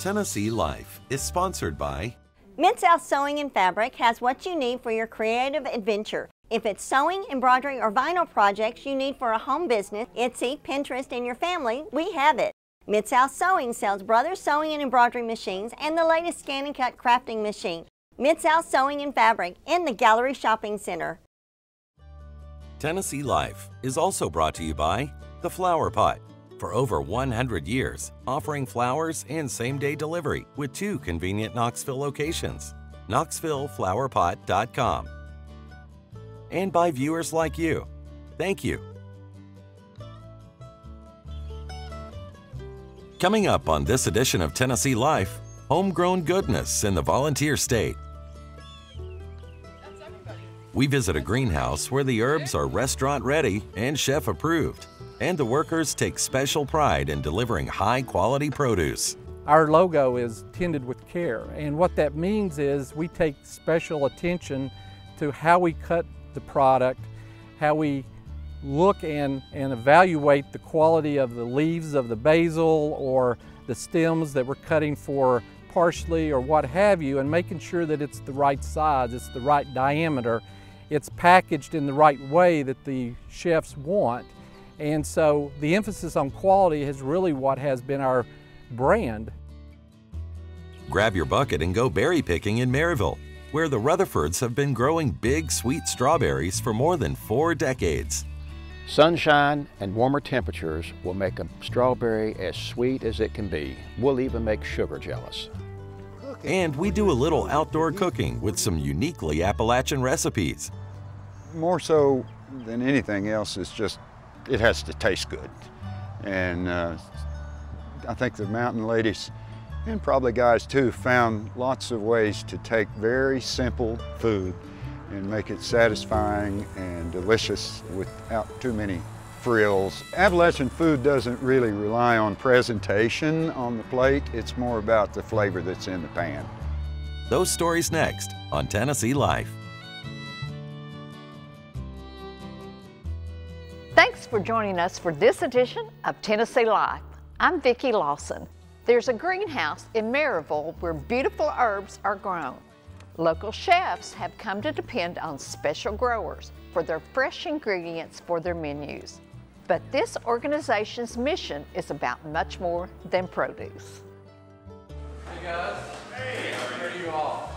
Tennessee Life is sponsored by Mid-South Sewing and Fabric has what you need for your creative adventure. If it's sewing, embroidery, or vinyl projects you need for a home business, Etsy, Pinterest, and your family, we have it. Mid-South Sewing sells Brothers Sewing and Embroidery machines and the latest scan and cut crafting machine. Mid-South Sewing and Fabric in the Gallery Shopping Center. Tennessee Life is also brought to you by The Flower Pot. For over 100 years, offering flowers and same-day delivery with 2 convenient Knoxville locations. KnoxvilleFlowerPot.com. And by viewers like you. Thank you. Coming up on this edition of Tennessee Life, homegrown goodness in the volunteer state. We visit a greenhouse where the herbs are restaurant ready and chef approved, and the workers take special pride in delivering high-quality produce. Our logo is tended with care, and what that means is we take special attention to how we cut the product, how we look and evaluate the quality of the leaves of the basil or the stems that we're cutting for parsley or what have you, and making sure that it's the right size, it's the right diameter, it's packaged in the right way that the chefs want. And so the emphasis on quality is really what has been our brand. Grab your bucket and go berry picking in Maryville, where the Rutherfords have been growing big sweet strawberries for more than 4 decades. Sunshine and warmer temperatures will make a strawberry as sweet as it can be. We'll even make sugar jealous. And we do a little outdoor cooking with some uniquely Appalachian recipes. More so than anything else, it's just, it has to taste good. And I think the mountain ladies, and probably guys too, found lots of ways to take very simple food and make it satisfying and delicious without too many frills. Appalachian food doesn't really rely on presentation on the plate, it's more about the flavor that's in the pan. Those stories next on Tennessee Life. Thanks for joining us for this edition of Tennessee Life. I'm Vickie Lawson. There's a greenhouse in Maryville where beautiful herbs are grown. Local chefs have come to depend on special growers for their fresh ingredients for their menus. But this organization's mission is about much more than produce. Hey guys. Hey. How are you all?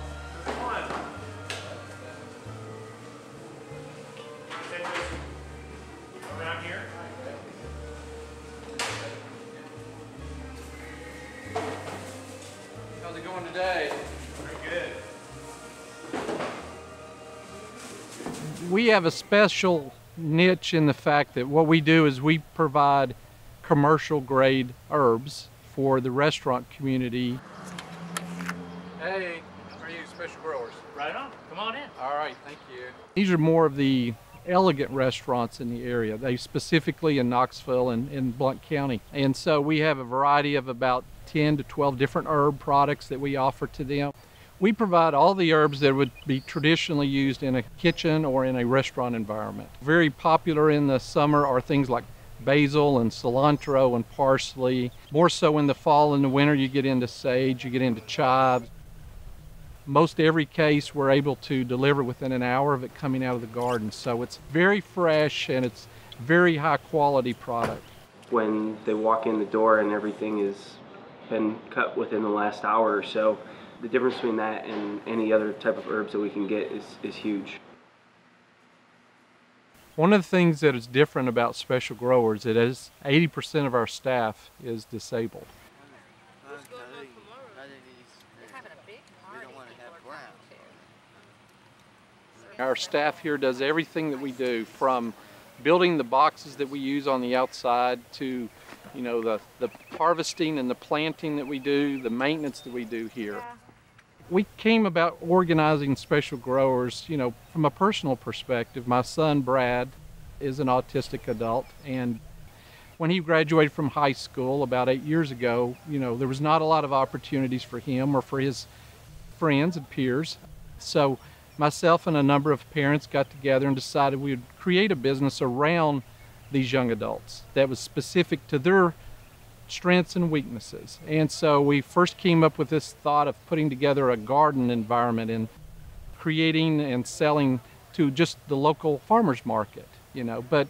Around here. How's it going today? Very good. We have a special niche in the fact that what we do is we provide commercial grade herbs for the restaurant community. Hey, how are you, special growers? Right on. Come on in. All right, thank you. These are more of the elegant restaurants in the area. They specifically in Knoxville and in Blount County. And so we have a variety of about 10 to 12 different herb products that we offer to them. We provide all the herbs that would be traditionally used in a kitchen or in a restaurant environment. Very popular in the summer are things like basil and cilantro and parsley. More so in the fall and the winter you get into sage, you get into chives. Most every case we're able to deliver within an hour of it coming out of the garden. So it's very fresh and it's very high quality product. When they walk in the door and everything has been cut within the last hour or so, the difference between that and any other type of herbs that we can get is huge. One of the things that is different about special growers is 80% of our staff is disabled. Our staff here does everything that we do, from building the boxes that we use on the outside to, you know, the harvesting and the planting that we do, the maintenance that we do here. We came about organizing special growers, you know, from a personal perspective. My son, Brad, is an autistic adult, and when he graduated from high school about 8 years ago, you know, there was not a lot of opportunities for him or for his friends and peers. So myself and a number of parents got together and decided we would create a business around these young adults that was specific to their strengths and weaknesses. And so we first came up with this thought of putting together a garden environment and creating and selling to just the local farmers market, you know. But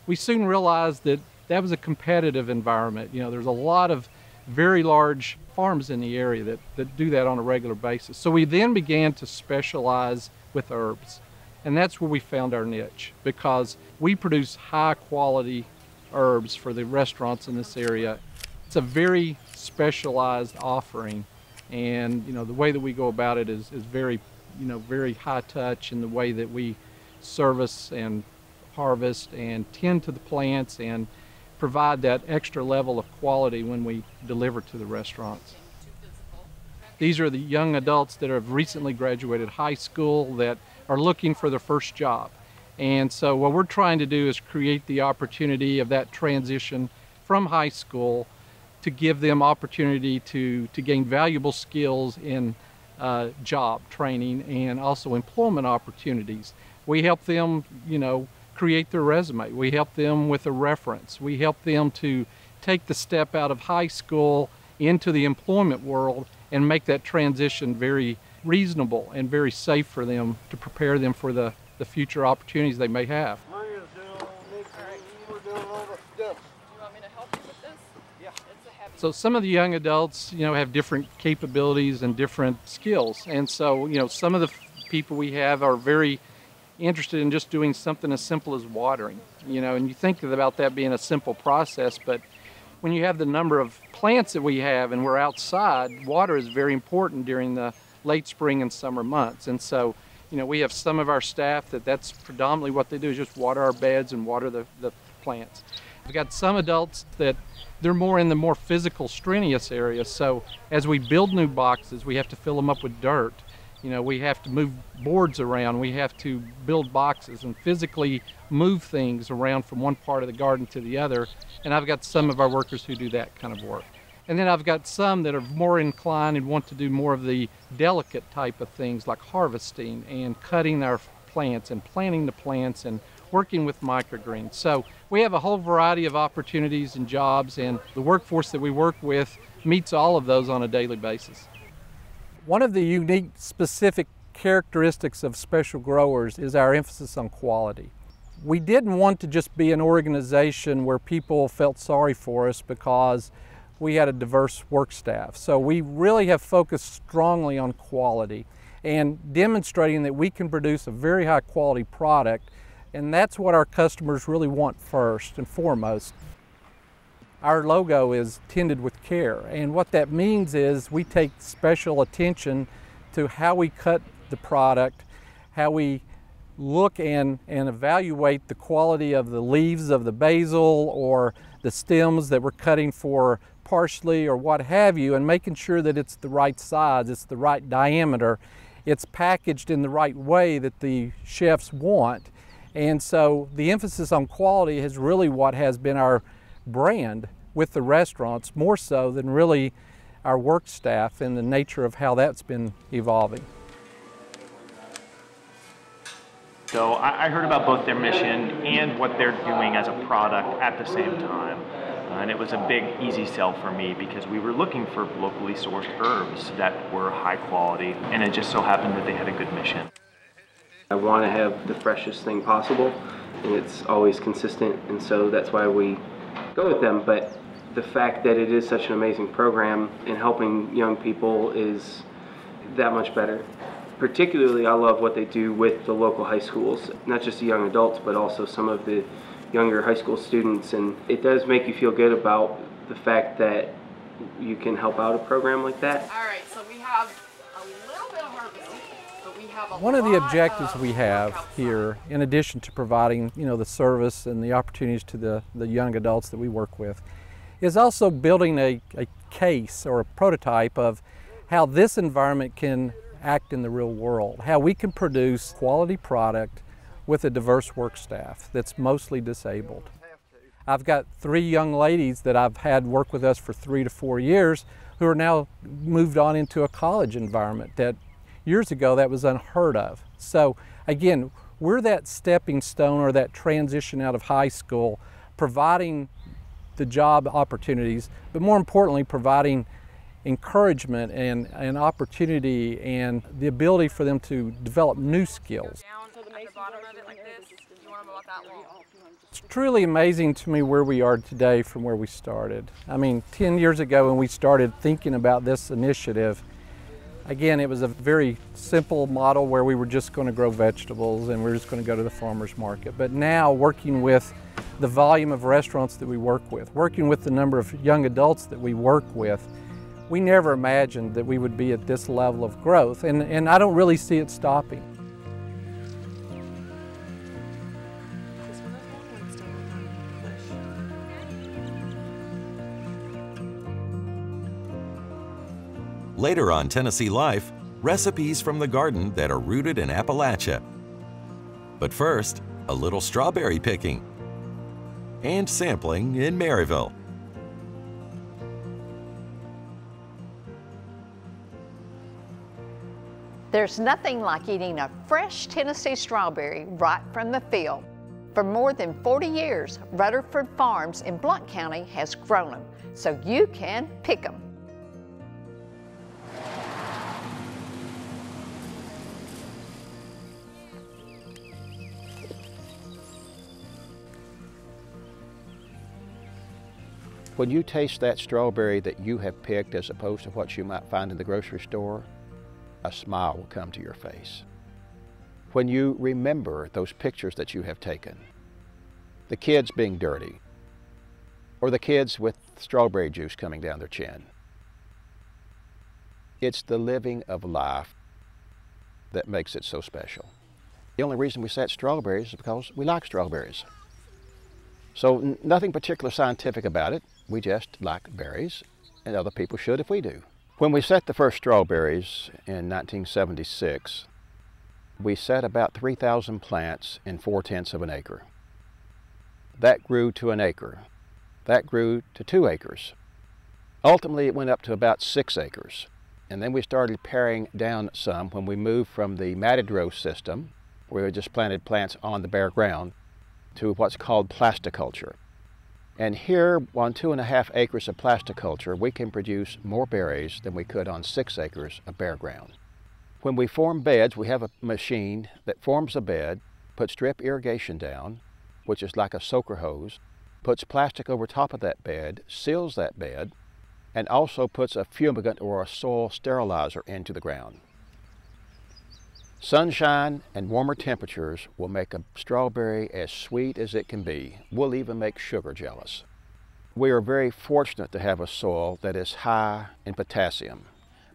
we soon realized that that was a competitive environment. You know, there's a lot of very large farms in the area that do that on a regular basis. So we then began to specialize with herbs. And that's where we found our niche, because we produce high quality herbs for the restaurants in this area. It's a very specialized offering, and you know the way that we go about it is very, you know, very high touch in the way that we service and harvest and tend to the plants and provide that extra level of quality when we deliver to the restaurants. These are the young adults that have recently graduated high school that are looking for their first job. And so what we're trying to do is create the opportunity of that transition from high school to give them opportunity to gain valuable skills in job training and also employment opportunities. We help them, you know, create their resume. We help them with a reference. We help them to take the step out of high school into the employment world and make that transition very reasonable and very safe for them to prepare them for the future opportunities they may have. So some of the young adults, you know, have different capabilities and different skills. And so, you know, some of the people we have are very interested in just doing something as simple as watering, you know, and you think about that being a simple process, but when you have the number of plants that we have and we're outside, water is very important during the late spring and summer months. And so, you know, we have some of our staff that's predominantly what they do is just water our beds and water the plants. We've got some adults that they're more in the more physical, strenuous areas. So as we build new boxes, we have to fill them up with dirt. You know, we have to move boards around, we have to build boxes and physically move things around from one part of the garden to the other. And I've got some of our workers who do that kind of work. And then I've got some that are more inclined and want to do more of the delicate type of things like harvesting and cutting our plants and planting the plants and working with microgreens. So we have a whole variety of opportunities and jobs, and the workforce that we work with meets all of those on a daily basis. One of the unique specific characteristics of special growers is our emphasis on quality. We didn't want to just be an organization where people felt sorry for us because we had a diverse work staff. So we really have focused strongly on quality and demonstrating that we can produce a very high quality product, and that's what our customers really want first and foremost. Our logo is tended with care, and what that means is we take special attention to how we cut the product, how we look and evaluate the quality of the leaves of the basil or the stems that we're cutting for parsley or what have you, and making sure that it's the right size, it's the right diameter, it's packaged in the right way that the chefs want. And so the emphasis on quality is really what has been our brand with the restaurants, more so than really our work staff and the nature of how that's been evolving. So I heard about both their mission and what they're doing as a product at the same time. And it was a big, easy sell for me because we were looking for locally sourced herbs that were high quality, and it just so happened that they had a good mission. I want to have the freshest thing possible, and it's always consistent, and so that's why we go with them. But the fact that it is such an amazing program and helping young people is that much better. Particularly, I love what they do with the local high schools, not just the young adults, but also some of the younger high school students, and it does make you feel good about the fact that you can help out a program like that. All right, so we have a little bit of harvesting, but we have a One of the objectives we have here, in addition to providing, you know, the service and the opportunities to the young adults that we work with, is also building a case or a prototype of how this environment can act in the real world, how we can produce quality product with a diverse work staff that's mostly disabled. I've got 3 young ladies that I've had work with us for 3 to 4 years who are now moved on into a college environment that years ago that was unheard of. So again, we're that stepping stone or that transition out of high school, providing the job opportunities, but more importantly, providing encouragement and opportunity and the ability for them to develop new skills. It's truly amazing to me where we are today from where we started. I mean, 10 years ago when we started thinking about this initiative, again, it was a very simple model where we were just going to grow vegetables and we were just going to go to the farmer's market. But now, working with the volume of restaurants that we work with, working with the number of young adults that we work with, we never imagined that we would be at this level of growth, and I don't really see it stopping. Later on Tennessee Life, recipes from the garden that are rooted in Appalachia. But first, a little strawberry picking and sampling in Maryville. There's nothing like eating a fresh Tennessee strawberry right from the field. For more than 40 years, Rutherford Farms in Blount County has grown them, so you can pick them. When you taste that strawberry that you have picked as opposed to what you might find in the grocery store, a smile will come to your face. When you remember those pictures that you have taken, the kids being dirty, or the kids with strawberry juice coming down their chin, it's the living of life that makes it so special. The only reason we set strawberries is because we like strawberries. So nothing particular scientific about it. We just like berries, and other people should if we do. When we set the first strawberries in 1976, we set about 3,000 plants in 4/10 of an acre. That grew to an acre. That grew to 2 acres. Ultimately, it went up to about 6 acres. And then we started paring down some when we moved from the matted row system, where we just planted plants on the bare ground, to what's called plasticulture. And here, on 2.5 acres of plasticulture, we can produce more berries than we could on 6 acres of bare ground. When we form beds, we have a machine that forms a bed, puts drip irrigation down, which is like a soaker hose, puts plastic over top of that bed, seals that bed, and also puts a fumigant or a soil sterilizer into the ground. Sunshine and warmer temperatures will make a strawberry as sweet as it can be. We'll even make sugar jealous. We are very fortunate to have a soil that is high in potassium.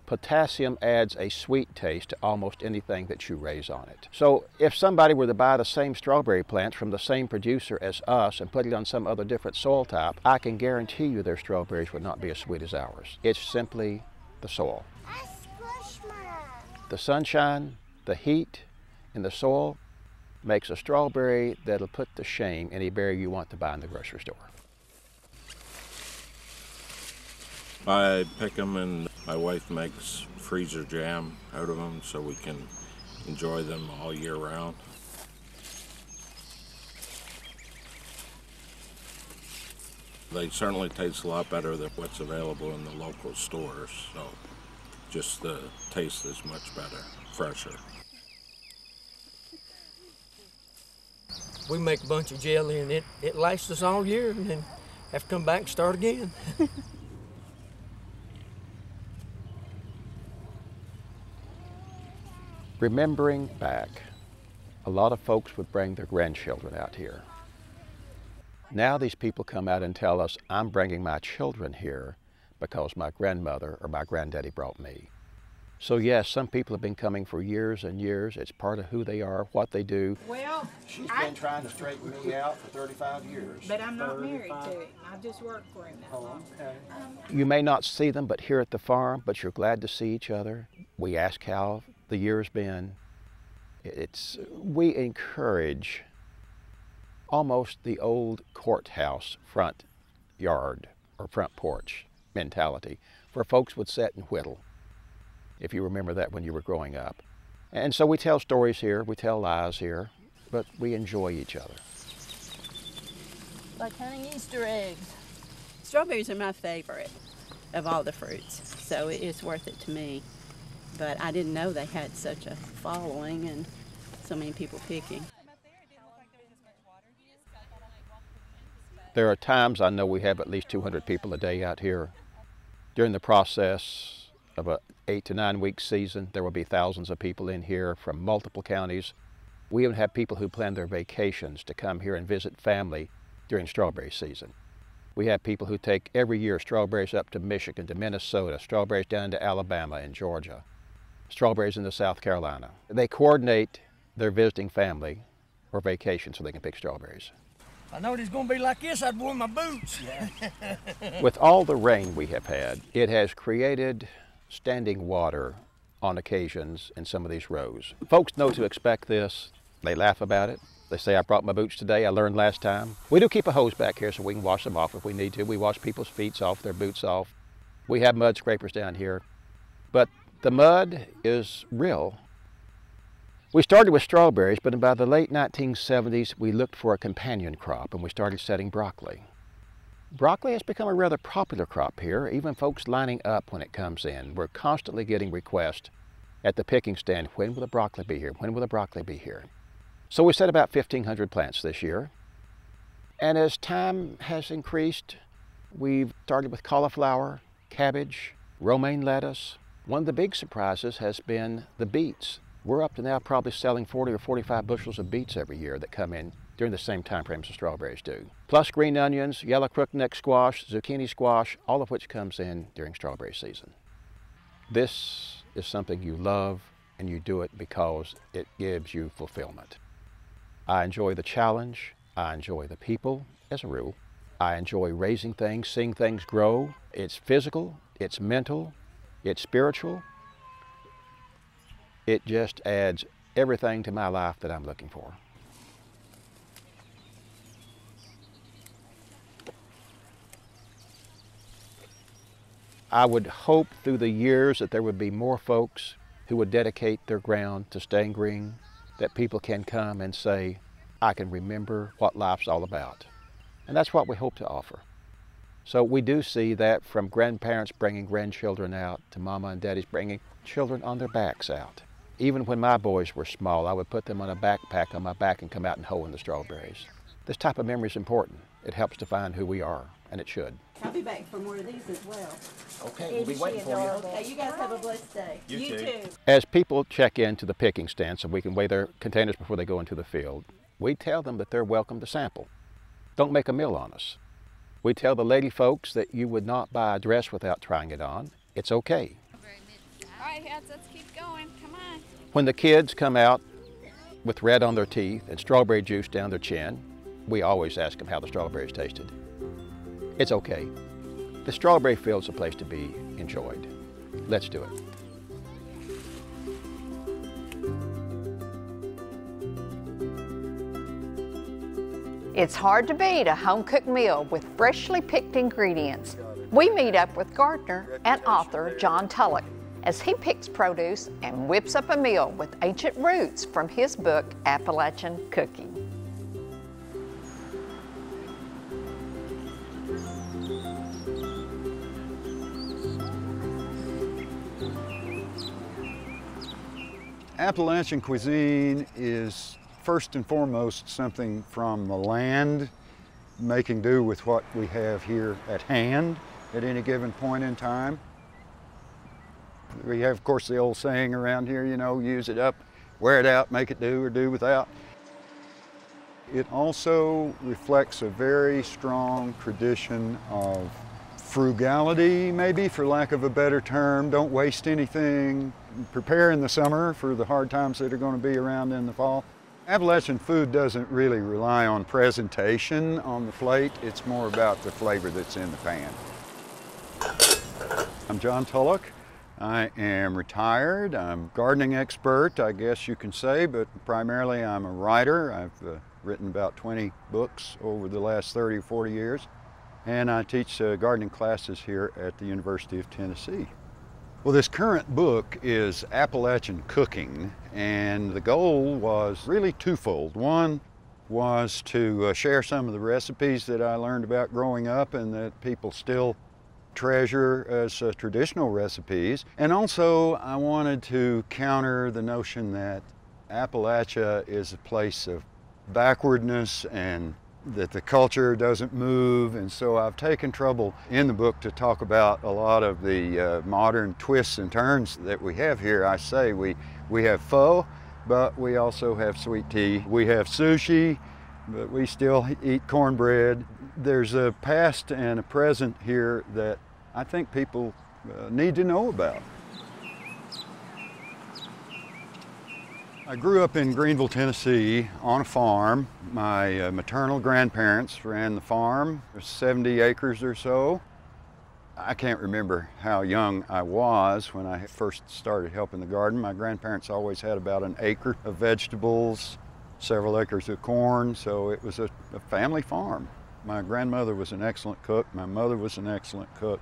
Potassium adds a sweet taste to almost anything that you raise on it. So if somebody were to buy the same strawberry plants from the same producer as us and put it on some other different soil type, I can guarantee you their strawberries would not be as sweet as ours. It's simply the soil. The sunshine, the heat in the soil makes a strawberry that'll put to shame any berry you want to buy in the grocery store. I pick them and my wife makes freezer jam out of them so we can enjoy them all year round. They certainly taste a lot better than what's available in the local stores, so just the taste is much better, fresher. We make a bunch of jelly and it lasts us all year and then have to come back and start again. Remembering back, a lot of folks would bring their grandchildren out here. Now these people come out and tell us, I'm bringing my children here because my grandmother or my granddaddy brought me. So yes, some people have been coming for years and years. It's part of who they are, what they do. Well, She's been trying to straighten me out for 35 years. But I'm not married to him. I just work for him that long. Okay. You may not see them but here at the farm, but you're glad to see each other. We ask how the year's been. We encourage almost the old courthouse front yard or front porch mentality where folks would sit and whittle, if you remember that when you were growing up. And so we tell stories here, we tell lies here, but we enjoy each other. Like hunting Easter eggs. Strawberries are my favorite of all the fruits, so it's worth it to me. But I didn't know they had such a following and so many people picking. There are times I know we have at least 200 people a day out here. During the process of an 8 to 9 week season, there will be thousands of people in here from multiple counties. We even have people who plan their vacations to come here and visit family during strawberry season. We have people who take every year strawberries up to Michigan, to Minnesota, strawberries down to Alabama and Georgia, strawberries into South Carolina. They coordinate their visiting family or vacation so they can pick strawberries. I know it's going to be like this, I'd worn my boots. With all the rain we have had, it has created standing water on occasions in some of these rows. Folks know to expect this. They laugh about it. They say, I brought my boots today, I learned last time. We do keep a hose back here so we can wash them off if we need to. We wash people's feet off, their boots off. We have mud scrapers down here. But the mud is real. We started with strawberries, but by the late 1970s, we looked for a companion crop and we started setting broccoli. Broccoli has become a rather popular crop here, even folks lining up when it comes in. We're constantly getting requests at the picking stand, when will the broccoli be here? When will the broccoli be here? So we set about 1,500 plants this year. And as time has increased, we've started with cauliflower, cabbage, romaine lettuce. One of the big surprises has been the beets. We're up to now probably selling 40 or 45 bushels of beets every year that come in during the same time frames as strawberries do. Plus green onions, yellow crookneck squash, zucchini squash, all of which comes in during strawberry season. This is something you love and you do it because it gives you fulfillment. I enjoy the challenge, I enjoy the people as a rule. I enjoy raising things, seeing things grow. It's physical, it's mental, it's spiritual. It just adds everything to my life that I'm looking for. I would hope through the years that there would be more folks who would dedicate their ground to staying green, that people can come and say, I can remember what life's all about. And that's what we hope to offer. So we do see that from grandparents bringing grandchildren out to mama and daddies bringing children on their backs out. Even when my boys were small, I would put them on a backpack on my back and come out and hoe in the strawberries. This type of memory is important. It helps define who we are, and it should. I'll be back for more of these as well. Okay, we'll be waiting for you. Okay, you guys have a blessed day. You too. As people check into the picking stand so we can weigh their containers before they go into the field, we tell them that they're welcome to sample. Don't make a meal on us. We tell the lady folks that you would not buy a dress without trying it on. It's okay. All right, let's keep going. Come on. When the kids come out with red on their teeth and strawberry juice down their chin, we always ask them how the strawberries tasted. It's okay. The strawberry field's a place to be enjoyed. Let's do it. It's hard to beat a home-cooked meal with freshly picked ingredients. We meet up with gardener and author John Tullock as he picks produce and whips up a meal with ancient roots from his book, Appalachian Cooking. Appalachian cuisine is first and foremost something from the land, making do with what we have here at hand at any given point in time. We have, of course, the old saying around here, you know, use it up, wear it out, make it do or do without. It also reflects a very strong tradition of frugality, maybe, for lack of a better term. Don't waste anything. Prepare in the summer for the hard times that are going to be around in the fall. Appalachian food doesn't really rely on presentation on the plate. It's more about the flavor that's in the pan. I'm John Tullock. I am retired. I'm a gardening expert, I guess you can say, but primarily I'm a writer. I've written about 20 books over the last 30 or 40 years, and I teach gardening classes here at the University of Tennessee. Well, this current book is Appalachian Cooking, and the goal was really twofold. One, was to share some of the recipes that I learned about growing up and that people still treasure as traditional recipes. And also I wanted to counter the notion that Appalachia is a place of backwardness and that the culture doesn't move. And so I've taken trouble in the book to talk about a lot of the modern twists and turns that we have here. I say we have pho, but we also have sweet tea. We have sushi, but we still eat cornbread. There's a past and a present here that I think people need to know about. I grew up in Greenville, Tennessee on a farm. My maternal grandparents ran the farm. There's 70 acres or so. I can't remember how young I was when I first started helping the garden. My grandparents always had about an acre of vegetables, several acres of corn, so it was a family farm. My grandmother was an excellent cook. My mother was an excellent cook.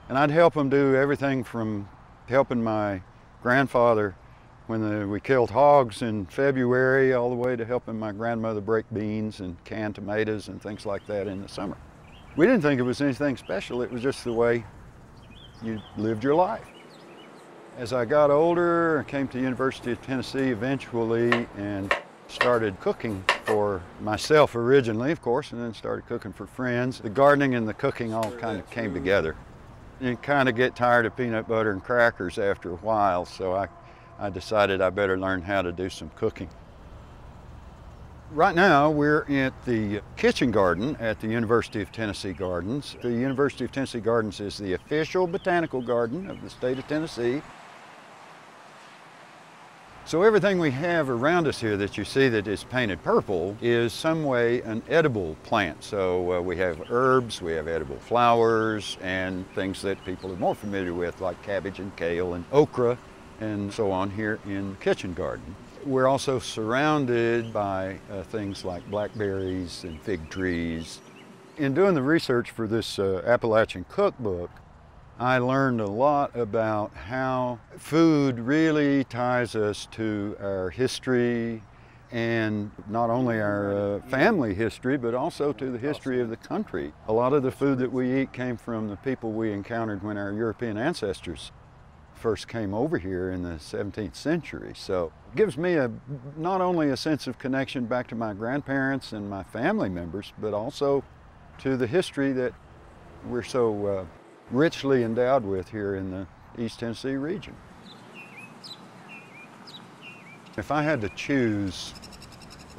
And I'd help them do everything from helping my grandfather when we killed hogs in February, all the way to helping my grandmother break beans and can tomatoes and things like that in the summer. We didn't think it was anything special. It was just the way you lived your life. As I got older, I came to the University of Tennessee eventually and started cooking for myself originally, of course, and then started cooking for friends. The gardening and the cooking all kind of came together. You kind of get tired of peanut butter and crackers after a while, so I decided I better learn how to do some cooking. Right now we're at the kitchen garden at the University of Tennessee Gardens. The University of Tennessee Gardens is the official botanical garden of the state of Tennessee. So everything we have around us here that you see that is painted purple is some way an edible plant. So we have herbs, we have edible flowers, and things that people are more familiar with like cabbage and kale and okra and so on here in the kitchen garden. We're also surrounded by things like blackberries and fig trees. In doing the research for this Appalachian cookbook, I learned a lot about how food really ties us to our history, and not only our family history, but also to the history of the country. A lot of the food that we eat came from the people we encountered when our European ancestors first came over here in the 17th century. So it gives me not only a sense of connection back to my grandparents and my family members, but also to the history that we're so richly endowed with here in the East Tennessee region. If I had to choose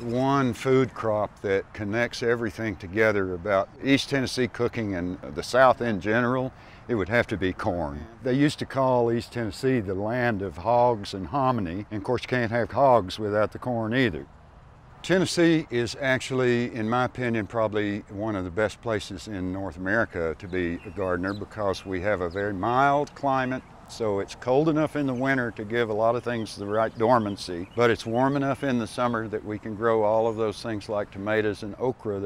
one food crop that connects everything together about East Tennessee cooking and the South in general, it would have to be corn. They used to call East Tennessee the land of hogs and hominy, and of course you can't have hogs without the corn either. Tennessee is actually, in my opinion, probably one of the best places in North America to be a gardener because we have a very mild climate, so it's cold enough in the winter to give a lot of things the right dormancy, but it's warm enough in the summer that we can grow all of those things like tomatoes and okra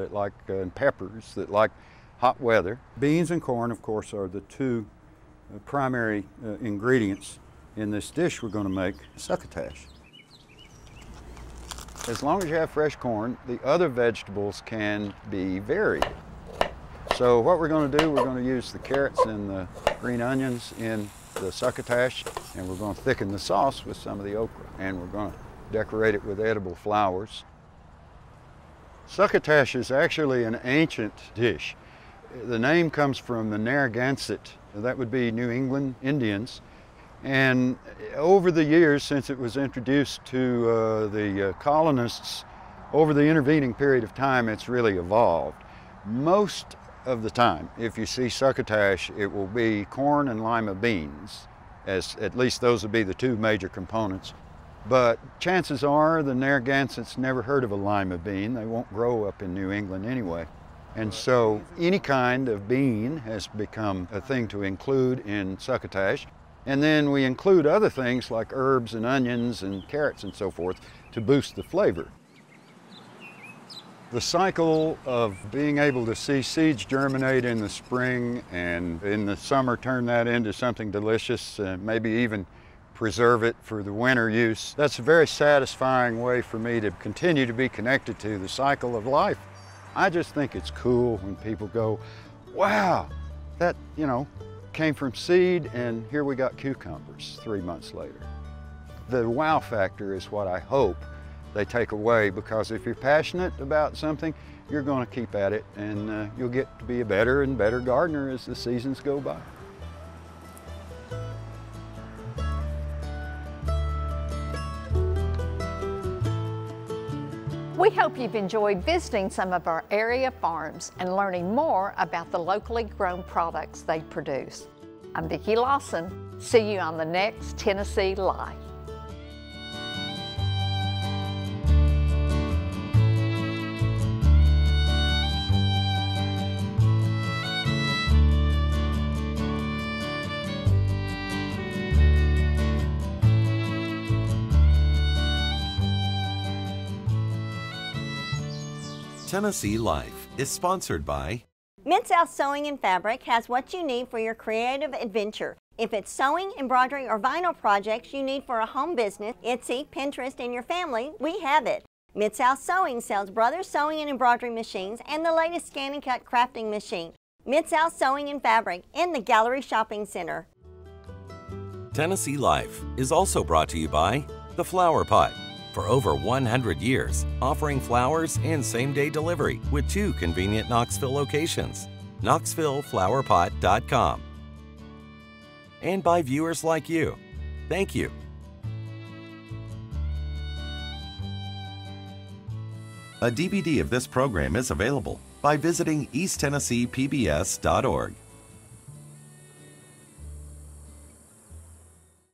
and peppers that like hot weather. Beans and corn, of course, are the two primary ingredients in this dish we're going to make, succotash. As long as you have fresh corn, the other vegetables can be varied. So what we're going to do, we're going to use the carrots and the green onions in the succotash, and we're going to thicken the sauce with some of the okra, and we're going to decorate it with edible flowers. Succotash is actually an ancient dish. The name comes from the Narragansett, that would be New England Indians. And over the years, since it was introduced to the colonists, over the intervening period of time, it's really evolved. Most of the time, if you see succotash, it will be corn and lima beans, as at least those would be the two major components. But chances are the Narragansetts never heard of a lima bean. They won't grow up in New England anyway. And so any kind of bean has become a thing to include in succotash. And then we include other things like herbs and onions and carrots and so forth to boost the flavor. The cycle of being able to see seeds germinate in the spring and in the summer turn that into something delicious, maybe even preserve it for the winter use. That's a very satisfying way for me to continue to be connected to the cycle of life. I just think it's cool when people go, wow, that, you know, came from seed and here we got cucumbers 3 months later. The wow factor is what I hope they take away, because if you're passionate about something, you're going to keep at it, and you'll get to be a better and better gardener as the seasons go by. We hope you've enjoyed visiting some of our area farms and learning more about the locally grown products they produce. I'm Vickie Lawson. See you on the next Tennessee Life. Tennessee Life is sponsored by Mid-South Sewing and Fabric has what you need for your creative adventure. If it's sewing, embroidery, or vinyl projects you need for a home business, Etsy, Pinterest, and your family, we have it. Mid-South Sewing sells Brothers Sewing and Embroidery machines and the latest scan and cut crafting machine. Mid-South Sewing and Fabric in the Gallery Shopping Center. Tennessee Life is also brought to you by The Flower Pot. For over 100 years, offering flowers and same-day delivery with 2 convenient Knoxville locations. KnoxvilleFlowerPot.com. And by viewers like you. Thank you. A DVD of this program is available by visiting easttennesseepbs.org.